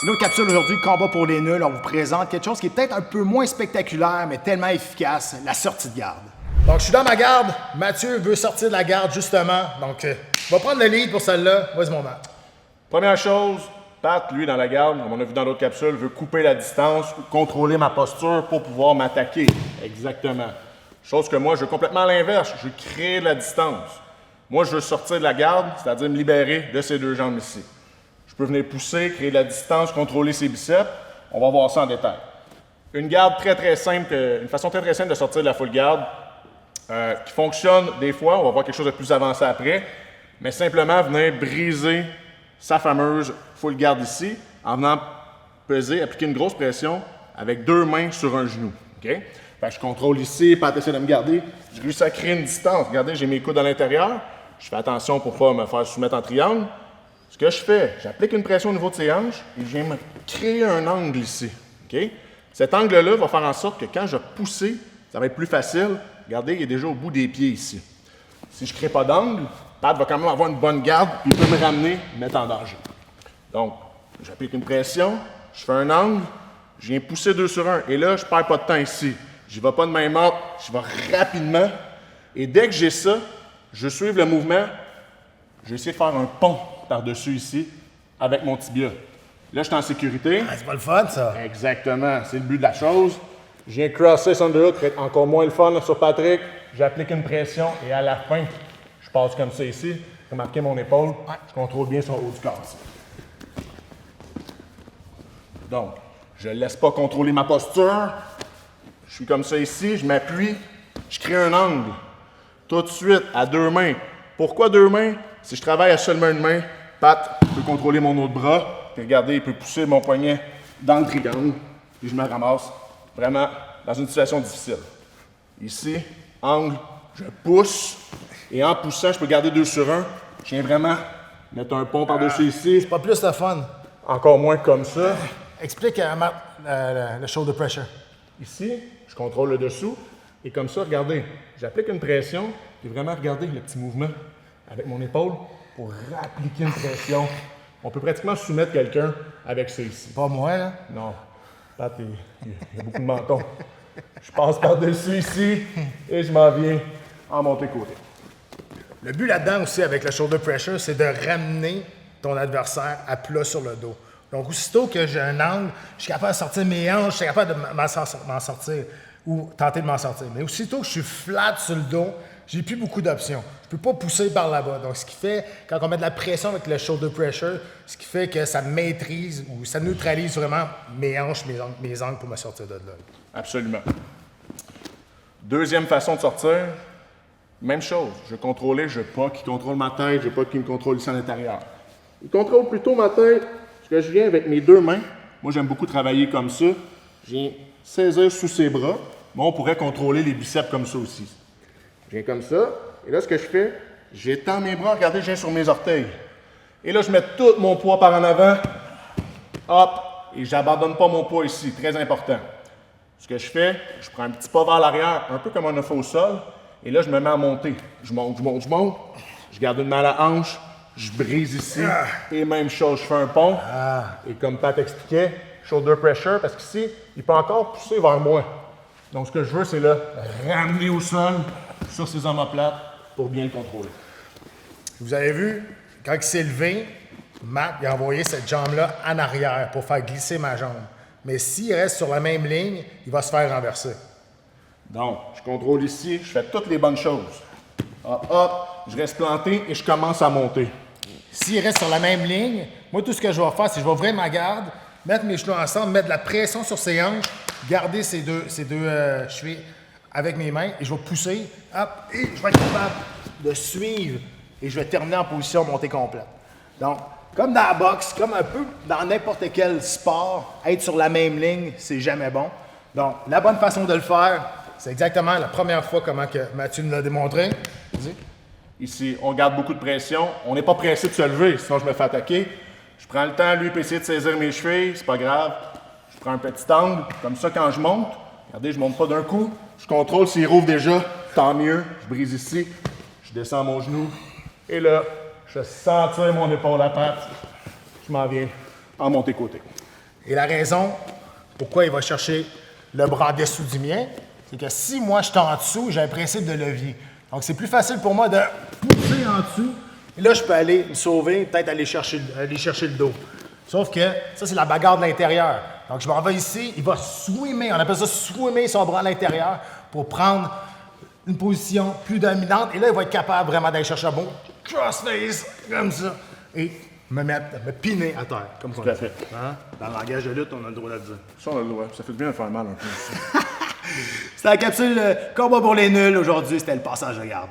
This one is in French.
Une autre capsule aujourd'hui, combat pour les nuls. On vous présente quelque chose qui est peut-être un peu moins spectaculaire, mais tellement efficace, la sortie de garde. Donc, je suis dans ma garde. Mathieu veut sortir de la garde, justement. Donc, on va prendre le lead pour celle-là. Vas-y, mon Matt. Première chose, Pat, lui, dans la garde, comme on a vu dans d'autres capsules, veut couper la distance, contrôler ma posture pour pouvoir m'attaquer. Exactement. Chose que moi, je veux complètement à l'inverse. Je veux créer de la distance. Moi, je veux sortir de la garde, c'est-à-dire me libérer de ces deux jambes ici. Je peux venir pousser, créer de la distance, contrôler ses biceps. On va voir ça en détail. Une garde très simple, une façon très simple de sortir de la full garde qui fonctionne des fois. On va voir quelque chose de plus avancé après. Mais simplement venir briser sa fameuse full garde ici en venant peser, appliquer une grosse pression avec deux mains sur un genou. Okay? Fait que je contrôle ici, Pat essaie de me garder. Je réussis à créer une distance. Regardez, j'ai mes coudes à l'intérieur. Je fais attention pour ne pas me faire soumettre en triangle. Ce que je fais, j'applique une pression au niveau de ses hanches et je viens me créer un angle ici. Okay? Cet angle-là va faire en sorte que quand je vais pousser, ça va être plus facile. Regardez, il est déjà au bout des pieds ici. Si je ne crée pas d'angle, Pat va quand même avoir une bonne garde et il peut me ramener, me mettre en danger. Donc, j'applique une pression, je fais un angle, je viens pousser 2 sur 1 et là, je ne perds pas de temps ici. Je ne vais pas de main morte, je vais rapidement. Et dès que j'ai ça, je suive le mouvement, je vais essayer de faire un pont par-dessus ici avec mon tibia. Là, je suis en sécurité. Ah, c'est pas le fun, ça. Exactement, c'est le but de la chose. Je viens crosser son underhook pour être encore moins le fun là, sur Patrick. J'applique une pression et à la fin, je passe comme ça ici. Remarquez mon épaule. Je contrôle bien son haut du corps ici. Donc, je ne laisse pas contrôler ma posture. Je suis comme ça ici, je m'appuie, je crée un angle. Tout de suite, à 2 mains. Pourquoi 2 mains? Si je travaille à seulement une main, Pat peut contrôler mon autre bras. Puis regardez, il peut pousser mon poignet dans le triangle. Puis je me ramasse vraiment dans une situation difficile. Ici, angle, je pousse. Et en poussant, je peux garder 2 sur 1. Je viens vraiment mettre un pont par-dessus ici. C'est pas plus de fun. Encore moins comme ça. Explique à Matt le shoulder pressure. Ici, je contrôle le dessous. Et comme ça, regardez, j'applique une pression. Puis vraiment, regardez le petit mouvement avec mon épaule pour appliquer une pression. On peut pratiquement soumettre quelqu'un avec ça ici. Pas moi, là. Non. Pat, il y a beaucoup de menton. Je passe par-dessus ici et je m'en viens en montée côté. Le but là-dedans aussi avec le shoulder pressure, c'est de ramener ton adversaire à plat sur le dos. Donc, aussitôt que j'ai un angle, je suis capable de sortir mes hanches, je suis capable de m'en sortir ou tenter de m'en sortir. Mais aussitôt que je suis flat sur le dos, j'ai plus beaucoup d'options. Je peux pas pousser par là-bas. Donc, ce qui fait, quand on met de la pression avec le shoulder pressure, ce qui fait que ça maîtrise ou ça neutralise vraiment mes hanches, mes angles pour me sortir de là. Absolument. Deuxième façon de sortir, même chose. Je veux contrôler, je veux pas qu'il contrôle ma tête, je veux pas qu'il me contrôle ici à l'intérieur. Il contrôle plutôt ma tête, parce que je viens avec mes 2 mains. Moi, j'aime beaucoup travailler comme ça. Je viens saisir sous ses bras. Mais on pourrait contrôler les biceps comme ça aussi. Je viens comme ça. Et là, ce que je fais, j'étends mes bras. Regardez, je viens sur mes orteils. Et là, je mets tout mon poids par en avant. Hop. Et j'abandonne pas mon poids ici. Très important. Ce que je fais, je prends un petit pas vers l'arrière, un peu comme on a fait au sol. Et là, je me mets à monter. Je monte. Je garde une main à la hanche. Je brise ici. Et même chose, je fais un pont. Et comme Pat expliquait, shoulder pressure, parce qu'ici, il peut encore pousser vers moi. Donc, ce que je veux, c'est le ramener au sol sur ses omoplates pour bien le contrôler. Vous avez vu, quand il s'est levé, Matt il a envoyé cette jambe-là en arrière pour faire glisser ma jambe. Mais s'il reste sur la même ligne, il va se faire renverser. Donc, je contrôle ici, je fais toutes les bonnes choses. Hop, je reste planté et je commence à monter. S'il reste sur la même ligne, moi, tout ce que je vais faire, c'est que je vais ouvrir ma garde, mettre mes genoux ensemble, mettre de la pression sur ses hanches, garder ces deux chevilles avec mes mains et je vais pousser, hop, et je vais être capable de suivre et je vais terminer en position montée complète. Donc, comme dans la boxe, comme un peu dans n'importe quel sport, être sur la même ligne, c'est jamais bon. Donc, la bonne façon de le faire, c'est exactement la première fois comment que Mathieu nous l'a démontré. Vas-y. Ici, on garde beaucoup de pression. On n'est pas pressé de se lever, sinon je me fais attaquer. Je prends le temps, lui, pour essayer de saisir mes chevilles, c'est pas grave. Je prends un petit angle, comme ça, quand je monte, regardez, je monte pas d'un coup. Je contrôle s'il rouvre déjà, tant mieux. Je brise ici, je descends mon genou. Et là, Je sens mon épaule à patte. Je m'en viens en montée côté. Et la raison pourquoi il va chercher le bras en dessous du mien, c'est que si moi je suis en dessous, j'ai un principe de levier. Donc c'est plus facile pour moi de pousser en dessous. Et là, je peux aller me sauver, peut-être aller chercher le dos. Sauf que ça, c'est la bagarre de l'intérieur. Donc je m'en vais ici, il va swimmer, on appelle ça swimmer son bras à l'intérieur pour prendre une position plus dominante. Et là, il va être capable vraiment d'aller chercher un bon crossface, comme ça, et me piner à terre, comme ça. Tout à fait. Hein? Dans le langage de lutte, on a le droit de le dire. Ça, on a le droit. Ça fait du bien de faire mal un peu. C'était la capsule combat pour les nuls. Aujourd'hui, c'était le passage de garde.